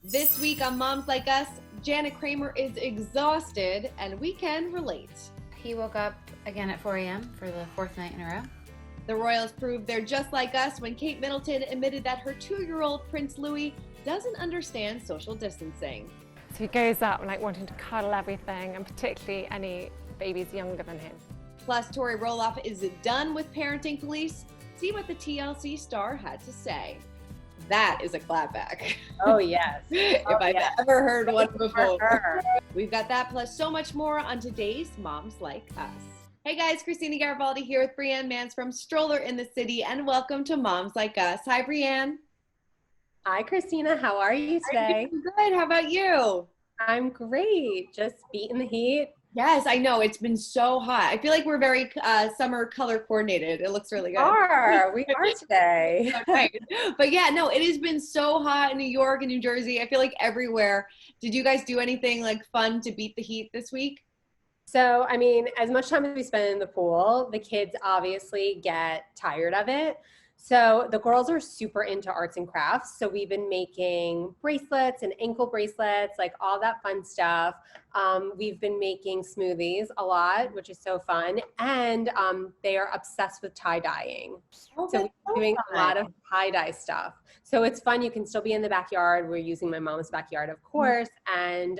This week on Moms Like Us, Jana Kramer is exhausted, and we can relate. He woke up again at 4 a.m. for the fourth night in a row. The Royals proved they're just like us when Kate Middleton admitted that her 2-year-old Prince Louis doesn't understand social distancing. So he goes up like wanting to cuddle everything, and particularly any babies younger than him. Plus, Tori Roloff is done with parenting police. See what the TLC star had to say. That is a clapback. Oh, yes. If I've ever heard one before. We've got that plus so much more on today's Moms Like Us. Hey guys, Christina Garibaldi here with Brianne Manz from Stroller in the City, and welcome to Moms Like Us. Hi, Brianne. Hi, Christina. How are you today? I'm good. How about you? I'm great. Just beating the heat. Yes, I know. It's been so hot. I feel like we're very summer color coordinated. It looks really good. We are today. Right. But yeah, no, it has been so hot in New York and New Jersey. I feel like everywhere. Did you guys do anything like fun to beat the heat this week? So, I mean, as much time as we spend in the pool, the kids obviously get tired of it. So the girls are super into arts and crafts. So we've been making bracelets and ankle bracelets, like all that fun stuff. We've been making smoothies a lot, which is so fun. And they are obsessed with tie-dyeing. Oh, So we're doing a lot of tie-dye stuff. So it's fun. You can still be in the backyard. We're using my mom's backyard, of course. And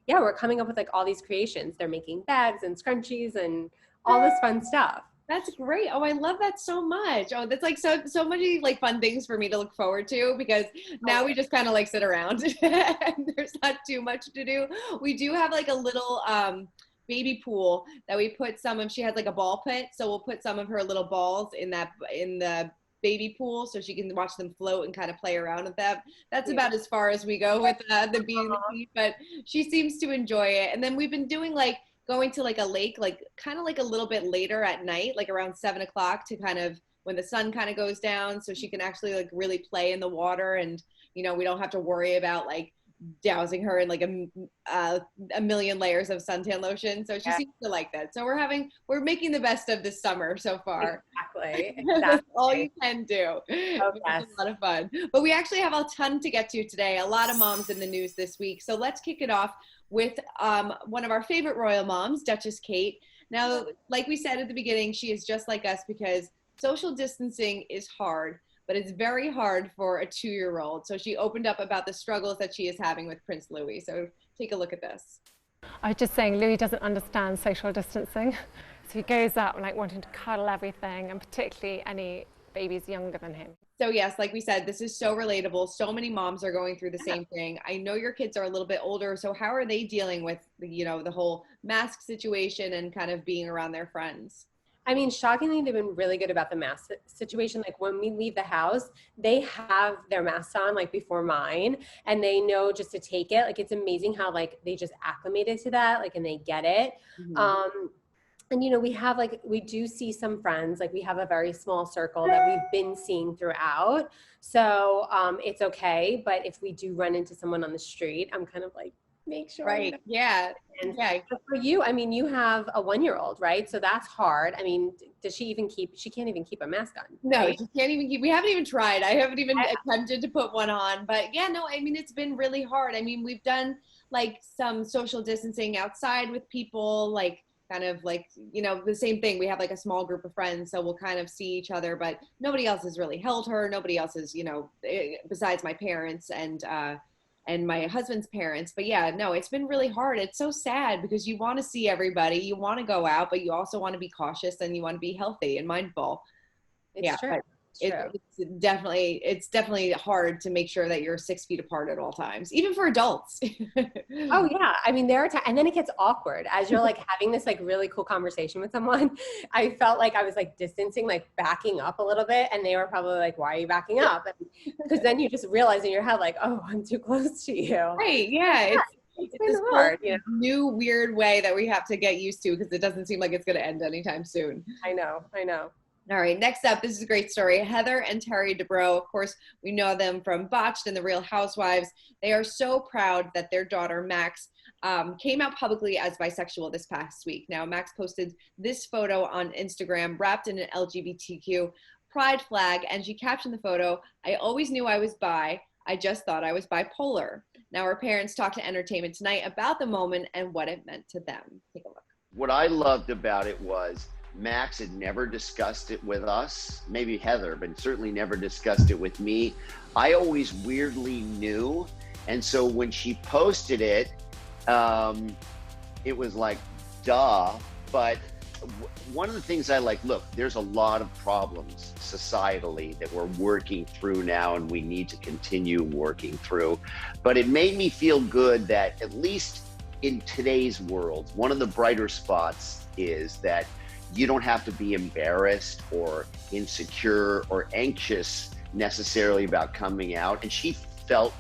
yeah, we're coming up with like all these creations. They're making bags and scrunchies and all this fun stuff. That's great. Oh, I love that so much. Oh, that's like so many like fun things for me to look forward to, because now we just kind of like sit around and there's not too much to do. We do have like a little baby pool that we put she has like a ball pit. So we'll put some of her little balls in the baby pool so she can watch them float and kind of play around with them. That's about as far as we go with the being the heat, but she seems to enjoy it. And then we've been doing like going to like a lake, like kind of like a little bit later at night, like around 7 o'clock, to kind of when the sun kind of goes down, so she can actually like really play in the water. And, you know, we don't have to worry about like dousing her in like a million layers of suntan lotion. So she seems to like that. So we're making the best of this summer so far. Exactly. That's all you can do. Oh, yes. It's a lot of fun. But we actually have a ton to get to today. A lot of moms in the news this week. So let's kick it off with one of our favorite royal moms, Duchess Kate. Now, like we said at the beginning, she is just like us because social distancing is hard, but it's very hard for a 2-year-old. So she opened up about the struggles that she is having with Prince Louis. So take a look at this. I was just saying, Louis doesn't understand social distancing. So he goes up like wanting to cuddle everything, and particularly any babies younger than him. So yes, like we said, this is so relatable. So many moms are going through the same thing. I know your kids are a little bit older, so how are they dealing with, you know, the whole mask situation and kind of being around their friends? I mean, shockingly, they've been really good about the mask situation. Like when we leave the house, they have their masks on like before mine, and they know just to take it. Like it's amazing how like they just acclimated to that, like, and they get it. Mm-hmm. And, you know, we do see some friends, like we have a very small circle that we've been seeing throughout. So it's okay. But if we do run into someone on the street, I'm kind of like, make sure. Right. Yeah. And but for you, I mean, you have a 1-year-old, right? So that's hard. I mean, she can't even keep a mask on. No, right? she can't even we haven't even tried. I haven't even attempted to put one on, but yeah, no, I mean, it's been really hard. I mean, we've done like some social distancing outside with people, like kind of like, you know, the same thing. We have like a small group of friends, so we'll kind of see each other, but nobody else has really held her. Nobody else is, you know, besides my parents and my husband's parents. But yeah, no, it's been really hard. It's so sad because you want to see everybody, you want to go out, but you also want to be cautious and you want to be healthy and mindful. It's true. It's definitely hard to make sure that you're 6 feet apart at all times, even for adults. Oh yeah. I mean, there are times, and then it gets awkward as you're like having this like really cool conversation with someone. I felt like I was like distancing, like backing up a little bit, and they were probably like, why are you backing up? Because then you just realize in your head, like, oh, I'm too close to you. Right. Yeah. It's this hard, you know? New weird way that we have to get used to, because it doesn't seem like it's going to end anytime soon. I know. All right, next up, this is a great story. Heather and Terry Dubrow, of course, we know them from Botched and The Real Housewives. They are so proud that their daughter, Max, came out publicly as bisexual this past week. Now, Max posted this photo on Instagram wrapped in an LGBTQ pride flag, and she captioned the photo, "I always knew I was bi. I just thought I was bipolar. Now her parents talked to Entertainment Tonight about the moment and what it meant to them. Take a look. What I loved about it was Max had never discussed it with us, maybe Heather, but certainly never discussed it with me. I always weirdly knew. And so when she posted it, it was like, duh. But one of the things I like, look, there's a lot of problems societally that we're working through now and we need to continue working through. But it made me feel good that at least in today's world, one of the brighter spots is that you don't have to be embarrassed or insecure or anxious necessarily about coming out. And she felt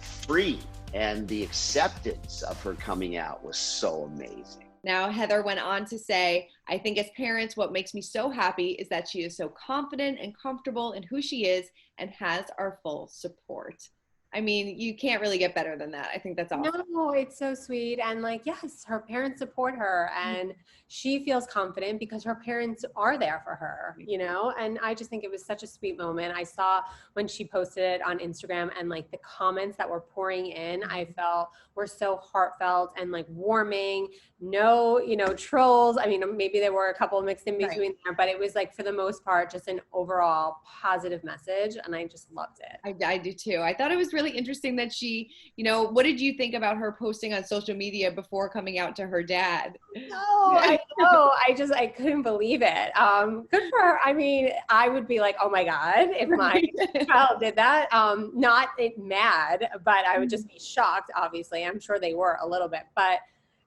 free, and the acceptance of her coming out was so amazing. Now, Heather went on to say, I think as parents, what makes me so happy is that she is so confident and comfortable in who she is and has our full support. I mean, you can't really get better than that. I think that's awesome. No, it's so sweet. And like, yes, her parents support her and she feels confident because her parents are there for her, you know? And I just think it was such a sweet moment. I saw when she posted it on Instagram and like the comments that were pouring in, I felt were so heartfelt and like warming. No, you know, trolls. I mean, maybe there were a couple mixed in between there, but it was like, for the most part, just an overall positive message. And I just loved it. I do too. I thought it was really interesting that she, you know, what did you think about her posting on social media before coming out to her dad? No, I know. I couldn't believe it. Good for her. I mean, I would be like, oh my God, if my child did that. Not mad, but I would just be shocked, obviously. I'm sure they were a little bit, but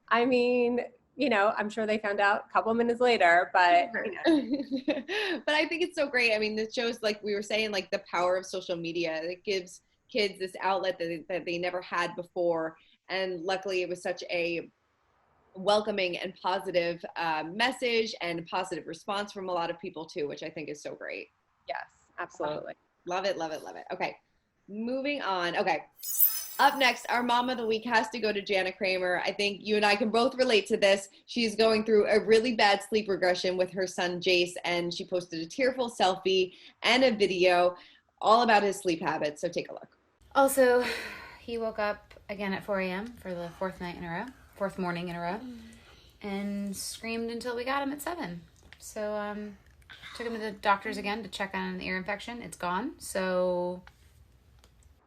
I mean, you know, I'm sure they found out a couple of minutes later, but you know. But I think it's so great. I mean, this shows, like we were saying, like the power of social media. It gives kids this outlet that they never had before. And luckily it was such a welcoming and positive message and positive response from a lot of people too, which I think is so great. Yes, absolutely. Love it, love it, love it. Okay, moving on. Okay. Up next, our mom of the week has to go to Jana Kramer. I think you and I can both relate to this. She's going through a really bad sleep regression with her son, Jace, and she posted a tearful selfie and a video all about his sleep habits. So take a look. Also, he woke up again at 4 a.m. for the fourth morning in a row, and screamed until we got him at 7. So took him to the doctors again to check on an ear infection. It's gone. So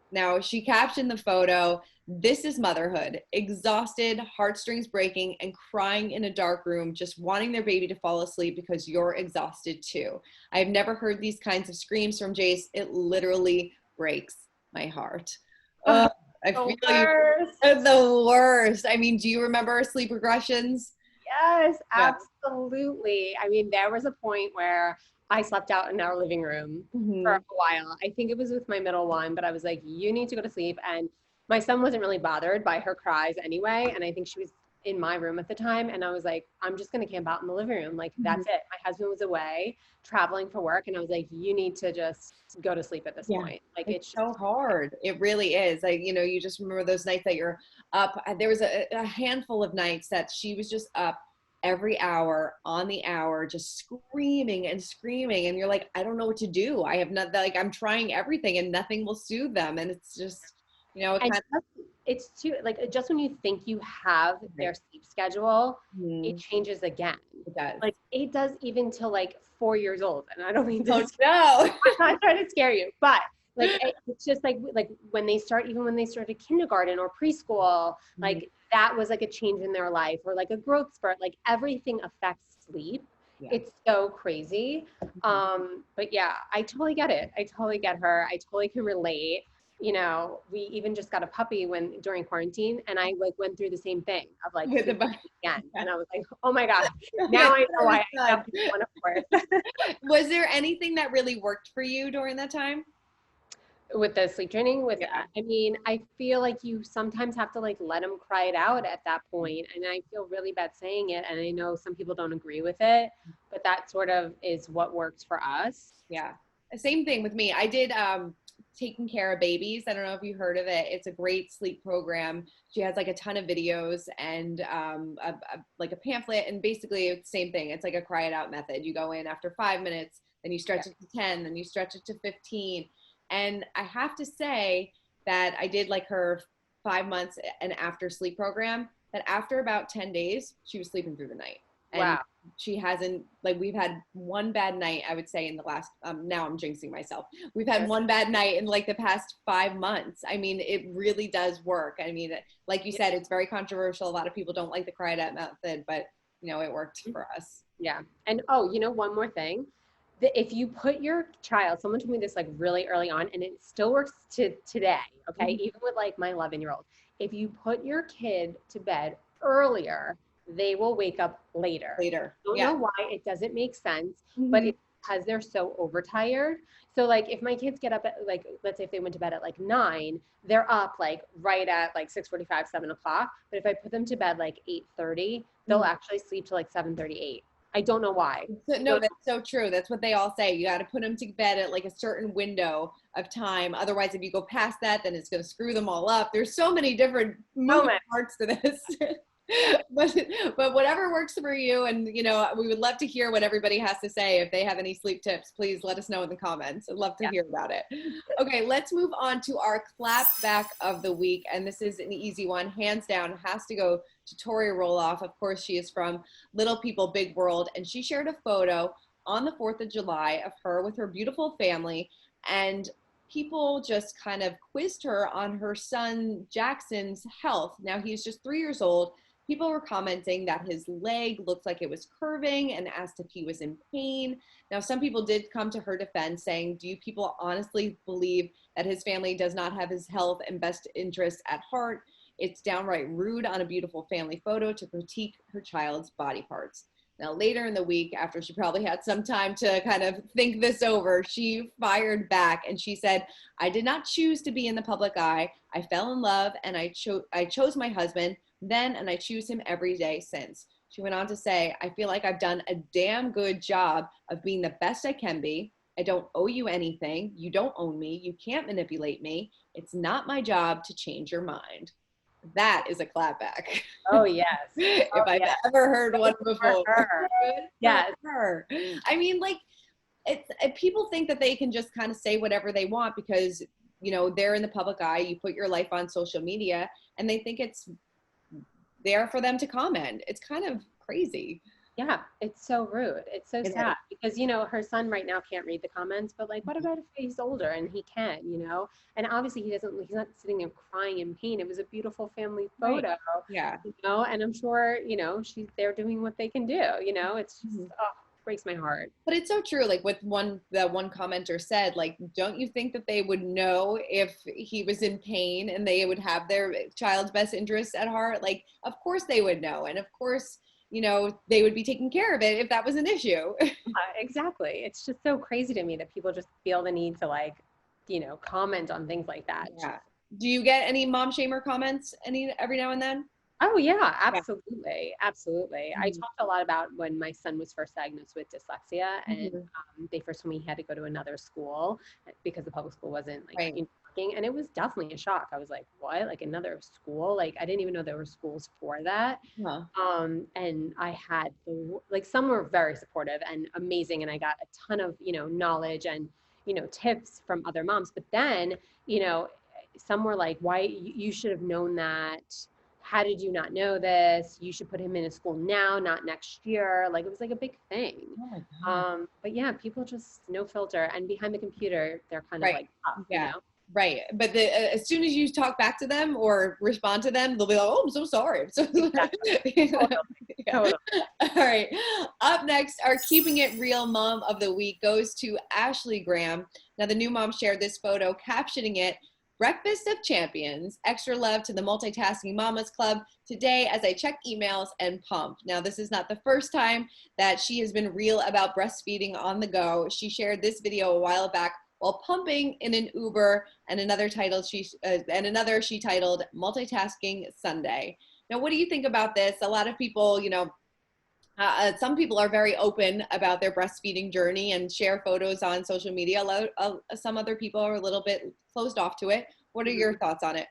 now she captioned the photo, "This is motherhood, exhausted, heartstrings breaking, and crying in a dark room, just wanting their baby to fall asleep because you're exhausted too. I have never heard these kinds of screams from Jace. It literally breaks my heart." I feel you. The worst. I mean, do you remember sleep regressions? Yes, absolutely. I mean, there was a point where I slept out in our living room for a while. I think it was with my middle one, but I was like, you need to go to sleep. And my son wasn't really bothered by her cries anyway. And I think she was in my room at the time. And I was like, I'm just going to camp out in the living room. Like, that's it. My husband was away traveling for work. And I was like, you need to just go to sleep at this point. Like, it's so hard. It really is. Like, you know, you just remember those nights that you're up. There was a handful of nights that she was just up every hour on the hour, just screaming and screaming. And you're like, I don't know what to do. I have not, like, I'm trying everything and nothing will soothe them. And it's just, you know, it's too, like, just when you think you have their sleep schedule, it changes again. It does. Like, it does even till like 4 years old. And I don't mean to, no. I'm not trying to scare you, but like, it's just like when they started kindergarten or preschool, like that was like a change in their life, or like a growth spurt, like everything affects sleep. Yeah. It's so crazy. But yeah, I totally get it. I totally get her. I totally can relate. You know, we even just got a puppy during quarantine, and I like went through the same thing of like again, and I was like, oh my God, now I know why I have one of course. Was there anything that really worked for you during that time? With the sleep training, I mean, I feel like you sometimes have to like let them cry it out at that point, and I feel really bad saying it, and I know some people don't agree with it, but that sort of is what works for us. Yeah, same thing with me. I did Taking Care of Babies. I don't know if you heard of it. It's a great sleep program. She has like a ton of videos and like a pamphlet, and basically it's the same thing. It's like a cry it out method. You go in after 5 minutes, then you stretch it to 10, then you stretch it to 15. And I have to say, that I did like her 5 months and after sleep program, that after about 10 days, she was sleeping through the night. And Wow. she hasn't, like, we've had one bad night, I would say, in the last, now I'm jinxing myself. We've had one bad night in like the past 5 months. I mean, it really does work. I mean, like you said, it's very controversial. A lot of people don't like the cry it out method, but you know, it worked for us. Yeah. And one more thing. If you put your child, someone told me this like really early on, and it still works to today, okay? Even with like my 11-year-old, if you put your kid to bed earlier, they will wake up later. I don't know why. It doesn't make sense, but it's because they're so overtired. So like if my kids get up at like, let's say if they went to bed at like 9, they're up like right at like 6:45, 7 o'clock. But if I put them to bed like 8:30, they'll actually sleep till like 7:38. I don't know why. No, that's so true. That's what they all say. You got to put them to bed at like a certain window of time. Otherwise, if you go past that, then it's going to screw them all up. There's so many different moving parts to this. but whatever works for you, and you know, we would love to hear what everybody has to say. If they have any sleep tips, please let us know in the comments. I'd love to hear about it. Okay, let's move on to our clapback of the week, and this is an easy one, hands down, has to go to Tori Roloff. Of course, she is from Little People Big World, and she shared a photo on the 4th of July of her with her beautiful family, and people just kind of quizzed her on her son Jackson's health. Now he's just 3 years old. People were commenting that his leg looked like it was curving and asked if he was in pain. Now, some people did come to her defense saying, do you people honestly believe that his family does not have his health and best interest at heart? It's downright rude on a beautiful family photo to critique her child's body parts. Now, later in the week, after she probably had some time to kind of think this over, she fired back and she said, I did not choose to be in the public eye. I fell in love and I chose my husband then, and I choose him every day since. She went on to say, I feel like I've done a damn good job of being the best I can be. I don't owe you anything. You don't own me. You can't manipulate me. It's not my job to change your mind. That is a clapback. Oh, yes. If I've ever heard one before. Yes. I mean, like, people think that they can just kind of say whatever they want because, you know, they're in the public eye. You put your life on social media and they think it's there for them to comment. It's kind of crazy. Yeah, it's so rude. It's so sad because, you know, her son right now can't read the comments, but like, what about if he's older and he can, you know? And obviously he's not sitting there crying in pain. It was a beautiful family photo, you know, and I'm sure, you know, they're doing what they can do, you know, it's just, breaks my heart. But it's so true. Like with that one commenter said, like, don't you think that they would know if he was in pain and they would have their child's best interests at heart? Like, of course they would know. And of course, you know, they would be taking care of it if that was an issue. Exactly. It's just so crazy to me that people just feel the need to, like, you know, comment on things like that. Yeah. Do you get any mom shamer comments every now and then? Oh yeah, absolutely. Absolutely. I talked a lot about when my son was first diagnosed with dyslexia and they first told me he had to go to another school because the public school wasn't like working. And it was definitely a shock. I was like, what? Like another school? Like, I didn't even know there were schools for that. And I had some were very supportive and amazing. And I got a ton of, you know, knowledge and, you know, tips from other moms. But then, you know, some were like, why you should have known that. How did you not know this? You should put him in a school now, not next year. Like, it was like a big thing. Oh my God. But yeah, people just no filter, and behind the computer, they're kind of like tough, you know? Right. But as soon as you talk back to them or respond to them, they'll be like, oh, I'm so sorry. I'm so Exactly. Totally. All right. Up next, our Keeping It Real Mom of the Week goes to Ashley Graham. Now, the new mom shared this photo, captioning it, Breakfast of Champions, extra love to the Multitasking Mamas Club today as I check emails and pump. Now, this is not the first time that she has been real about breastfeeding on the go. She shared this video a while back while pumping in an Uber, and another she titled Multitasking Sunday. Now, what do you think about this? A lot of people, you know, some people are very open about their breastfeeding journey and share photos on social media. Some other people are a little bit closed off to it. What are your thoughts on it?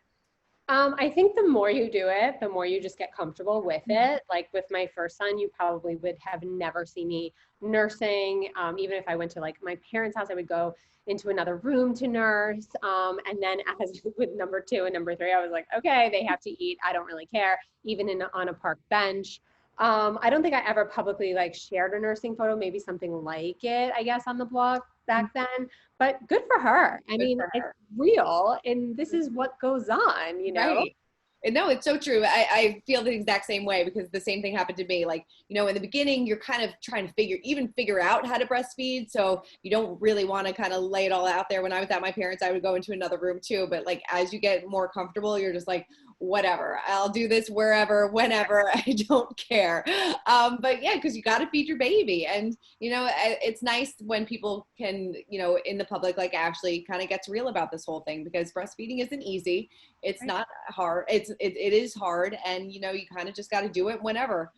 I think the more you do it, the more you just get comfortable with it. Like with my first son, you probably would have never seen me nursing. Even if I went to like my parents' house, I would go into another room to nurse. And then as with number 2 and number 3, I was like, okay, they have to eat. I don't really care, even on a park bench. I don't think I ever publicly like shared a nursing photo, maybe something like it, I guess, on the blog back then, but good for her. I mean, it's real and this is what goes on, you know? Right. And no, it's so true. I feel the exact same way because the same thing happened to me. Like, you know, in the beginning, you're kind of trying to figure out how to breastfeed. So you don't really want to kind of lay it all out there. When I was at my parents', I would go into another room too. But like, as you get more comfortable, you're just like, whatever, I'll do this wherever, whenever, I don't care. But yeah, because you got to feed your baby. And, you know, it's nice when people can, you know, in the public, like Ashley kind of gets real about this whole thing, because breastfeeding isn't easy. It's not hard. It is hard. And, you know, you kind of just got to do it whenever.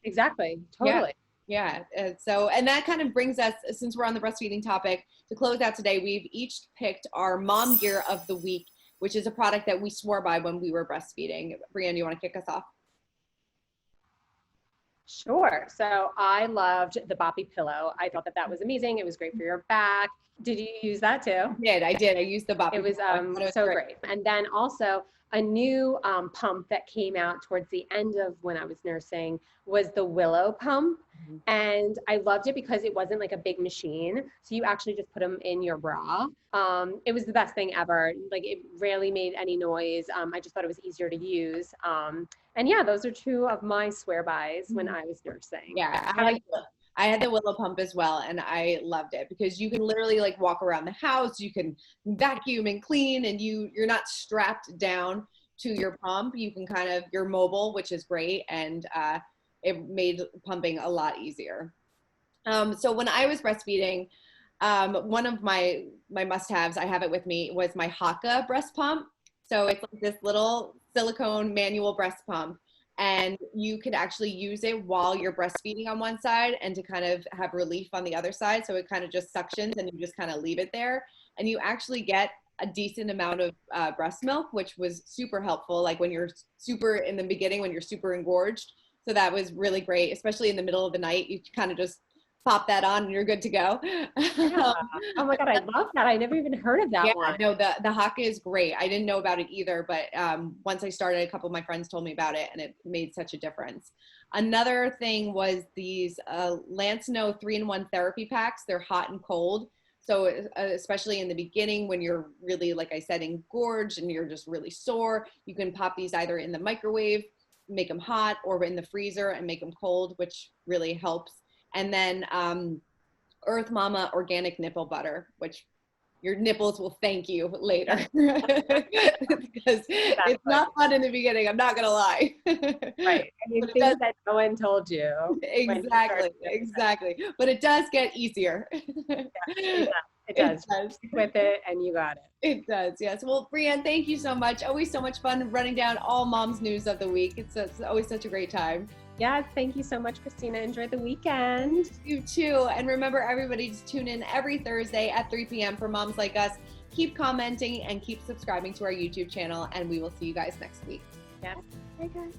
Exactly. Totally. Yeah. And that kind of brings us, since we're on the breastfeeding topic, to close out today, we've each picked our mom gear of the week, which is a product that we swore by when we were breastfeeding. Brianne, you want to kick us off? Sure. So I loved the Boppy pillow. I thought that was amazing. It was great for your back. Did you use that too? I did. I used the Boppy. It was so great. And then also a new pump that came out towards the end of when I was nursing was the Willow pump. Mm-hmm. And I loved it because it wasn't like a big machine. So you actually just put them in your bra. It was the best thing ever. Like it rarely made any noise. I just thought it was easier to use. And yeah, those are 2 of my swear-bys when I was nursing. Yeah, I had the Willow pump as well, and I loved it because you can literally like walk around the house, you can vacuum and clean, and you're not strapped down to your pump. You can you're mobile, which is great, and it made pumping a lot easier. So when I was breastfeeding, one of my must-haves, I have it with me, was my Haka breast pump. So it's like this little silicone manual breast pump. And you could actually use it while you're breastfeeding on one side and to kind of have relief on the other side. So it kind of just suctions and you just kind of leave it there. And you actually get a decent amount of breast milk, which was super helpful. Like when you're super in the beginning, when you're super engorged. So that was really great, especially in the middle of the night. You kind of just pop that on and you're good to go. Yeah. Oh my God, I love that. I never even heard of that one. No, the Haka is great. I didn't know about it either, but once I started, a couple of my friends told me about it and it made such a difference. Another thing was these Lanceno 3-in-1 therapy packs. They're hot and cold. So especially in the beginning when you're really, like I said, engorged and you're just really sore, you can pop these either in the microwave, make them hot, or in the freezer and make them cold, which really helps. And then Earth Mama organic nipple butter, which your nipples will thank you later. Because it's not fun in the beginning, I'm not gonna lie. Right. I mean, things that no one told you. Exactly. But it does get easier. Yeah, it does. Stick with it and you got it. It does, yes. Well, Brianne, thank you so much. Always so much fun running down all mom's news of the week. It's always such a great time. Yes, thank you so much, Christina. Enjoy the weekend. You too. And remember, everybody, to tune in every Thursday at 3 p.m. for Moms Like Us. Keep commenting and keep subscribing to our YouTube channel, and we will see you guys next week. Yes. Bye, guys.